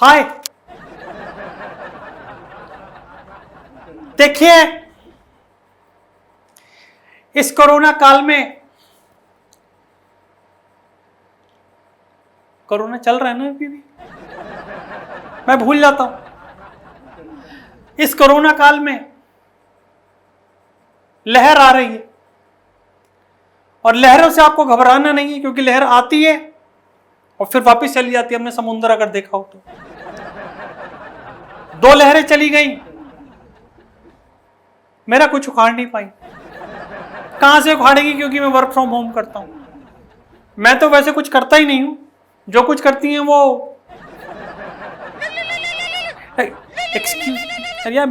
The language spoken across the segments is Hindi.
हाय, देखिए इस कोरोना काल में, कोरोना चल रहा है ना अभी भी, मैं भूल जाता हूं। इस कोरोना काल में लहर आ रही है और लहरों से आपको घबराना नहीं है, क्योंकि लहर आती है और फिर वापस चली जाती है। हमने समुद्र अगर देखा हो तो 2 लहरें चली गई, मेरा कुछ उखाड़ नहीं पाई। कहां से उखाड़ेगी, क्योंकि मैं वर्क फ्रॉम होम करता हूं। मैं तो वैसे कुछ करता ही नहीं हूं, जो कुछ करती हैं वो एक्सक्यूज यार।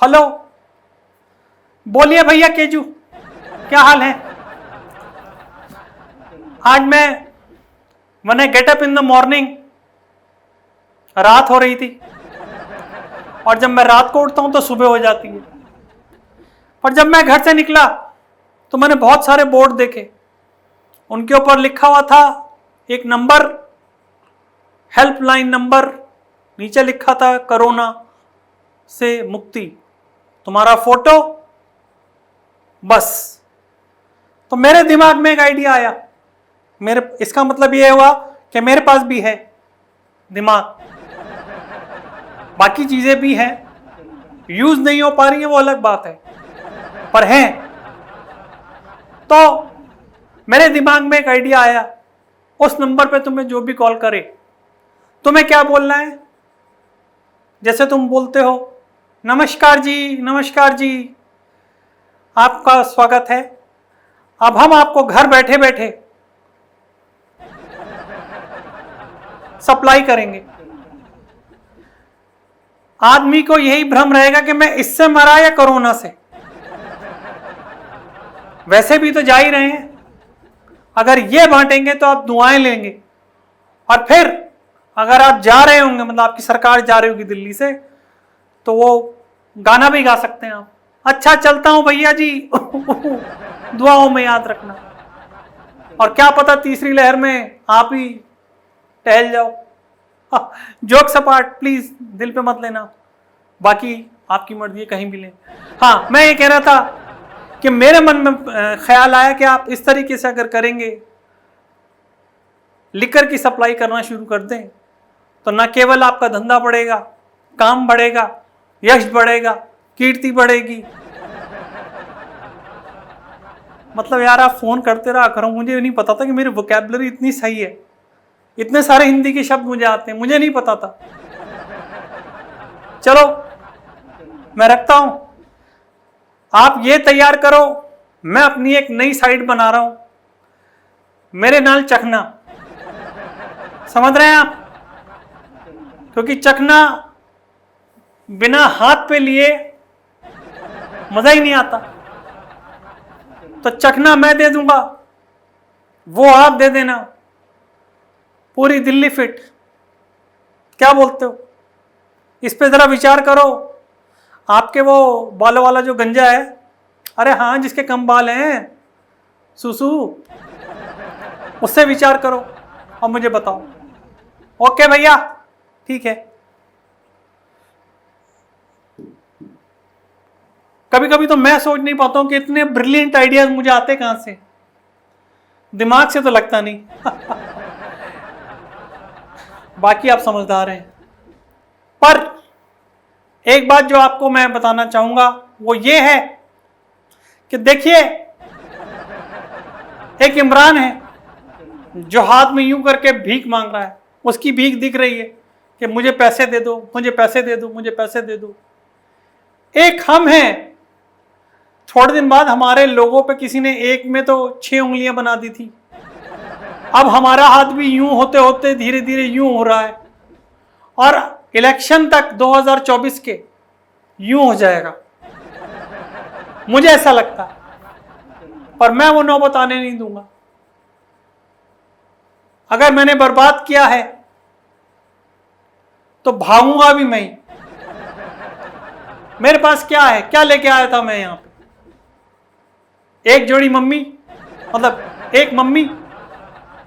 हेलो, बोलिए भैया केजू, क्या हाल है? आज मैंने get up in the morning, रात हो रही थी, और जब मैं रात को उठता हूं तो सुबह हो जाती है। पर जब मैं घर से निकला तो मैंने बहुत सारे बोर्ड देखे, उनके ऊपर लिखा हुआ था एक नंबर, हेल्पलाइन नंबर, नीचे लिखा था कोरोना से मुक्ति, तुम्हारा फोटो, बस। तो मेरे दिमाग में एक आइडिया आया, इसका मतलब यह हुआ कि मेरे पास भी है दिमाग, बाकी चीजें भी हैं, यूज नहीं हो पा रही है वो अलग बात है, पर हैं। तो मेरे दिमाग में एक आइडिया आया, उस नंबर पे तुम्हें जो भी कॉल करे, तुम्हें क्या बोलना है? जैसे तुम बोलते हो, नमस्कार जी, नमस्कार जी, आपका स्वागत है, अब हम आपको घर बैठे बैठे सप्लाई करेंगे। आदमी को यही भ्रम रहेगा कि मैं इससे मरा या कोरोना से, वैसे भी तो जा ही रहे हैं। अगर ये बांटेंगे तो आप दुआएं लेंगे, और फिर अगर आप जा रहे होंगे, मतलब आपकी सरकार जा रही होगी दिल्ली से, तो वो गाना भी गा सकते हैं आप, अच्छा चलता हूं भैया जी, दुआओं में याद रखना। और क्या पता तीसरी लहर में आप ही टहल जाओ। जोक सपाट, प्लीज दिल पे मत लेना, बाकी आपकी मर्जी है, कहीं भी लें। हाँ, मैं ये कह रहा था कि मेरे मन में ख्याल आया कि आप इस तरीके से अगर करेंगे, लिकर की सप्लाई करना शुरू कर दें, तो न केवल आपका धंधा बढ़ेगा, काम बढ़ेगा, यश बढ़ेगा, कीर्ति बढ़ेगी। मतलब यार, आप फोन करते रहा करो, मुझे नहीं पता था कि मेरी वोकैबुलरी इतनी सही है, इतने सारे हिंदी के शब्द मुझे आते हैं, मुझे नहीं पता था। चलो मैं रखता हूं, आप ये तैयार करो, मैं अपनी एक नई साइट बना रहा हूं, मेरे नाल चखना, समझ रहे हैं आप? क्योंकि चखना बिना हाथ पे लिए मजा ही नहीं आता। तो चखना मैं दे दूंगा, वो आप दे देना, पूरी दिल्ली फिट। क्या बोलते हो? इस पे जरा विचार करो। आपके वो बालों वाला जो गंजा है, अरे हाँ, जिसके कम बाल हैं, सुसु, उससे विचार करो और मुझे बताओ। ओके भैया, ठीक है। कभी कभी तो मैं सोच नहीं पाता हूं कि इतने ब्रिलियंट आइडियाज मुझे आते कहां से, दिमाग से तो लगता नहीं। बाकी आप समझदार हैं। पर एक बात जो आपको मैं बताना चाहूंगा वो ये है कि देखिए, एक इमरान है जो हाथ में यूं करके भीख मांग रहा है, उसकी भीख दिख रही है कि मुझे पैसे दे दो, मुझे पैसे दे दो, मुझे पैसे दे दो। एक हम हैं, थोड़े दिन बाद हमारे लोगों पे किसी ने एक में तो 6 उंगलियां बना दी थी, अब हमारा हाथ भी यूं होते होते धीरे धीरे यूं हो रहा है, और इलेक्शन तक 2024 के यूं हो जाएगा, मुझे ऐसा लगता है। पर मैं वो नौबत आने नहीं दूंगा। अगर मैंने बर्बाद किया है तो भागूंगा भी मैं ही। मेरे पास क्या है, क्या लेके आया था मैं यहां पे? एक जोड़ी मम्मी, मतलब एक मम्मी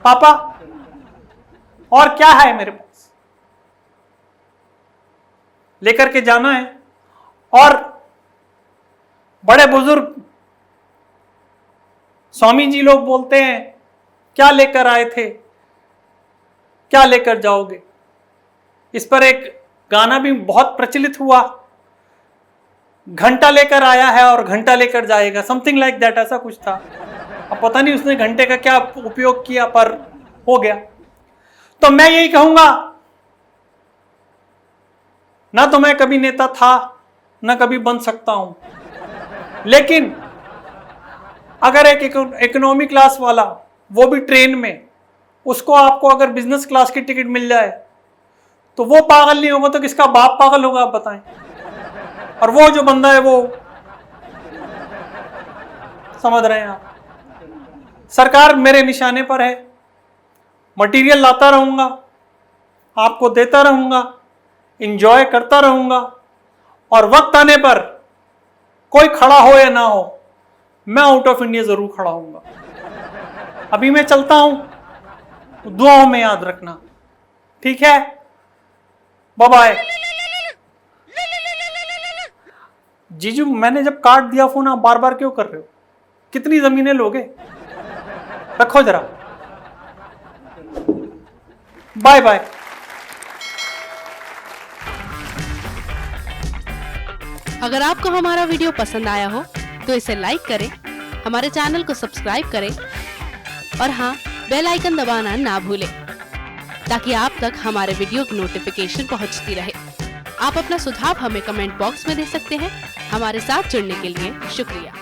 पापा, और क्या है मेरे पास? लेकर के जाना है। और बड़े बुजुर्ग स्वामी जी लोग बोलते हैं, क्या लेकर आए थे, क्या लेकर जाओगे। इस पर एक गाना भी बहुत प्रचलित हुआ, घंटा लेकर आया है और घंटा लेकर जाएगा, समथिंग लाइक दैट, ऐसा कुछ था। अब पता नहीं उसने घंटे का क्या उपयोग किया, पर हो गया। तो मैं यही कहूंगा, ना तो मैं कभी नेता था, ना कभी बन सकता हूं, लेकिन अगर एक इकोनॉमी क्लास वाला, वो भी ट्रेन में, उसको आपको अगर बिजनेस क्लास की टिकट मिल जाए तो वो पागल नहीं होगा तो किसका बाप पागल होगा, आप बताएं। और वो जो बंदा है, वो समझ रहे हैं आप, सरकार मेरे निशाने पर है, मटेरियल लाता रहूंगा, आपको देता रहूंगा, इंजॉय करता रहूंगा, और वक्त आने पर कोई खड़ा हो या ना हो, मैं आउट ऑफ इंडिया जरूर खड़ा होऊंगा। अभी मैं चलता हूं, दुआओं में याद रखना, ठीक है? Bye bye. जीजू, मैंने जब काट दिया फोन, आप बार बार क्यों कर रहे हो? कितनी जमीनें लोगे? रखो जरा। Bye bye. अगर आपको हमारा वीडियो पसंद आया हो तो इसे लाइक करें, हमारे चैनल को सब्सक्राइब करें और हाँ, बेल आइकन दबाना ना भूलें ताकि आप तक हमारे वीडियो की नोटिफिकेशन पहुंचती रहे। आप अपना सुझाव हमें कमेंट बॉक्स में दे सकते हैं। हमारे साथ जुड़ने के लिए शुक्रिया।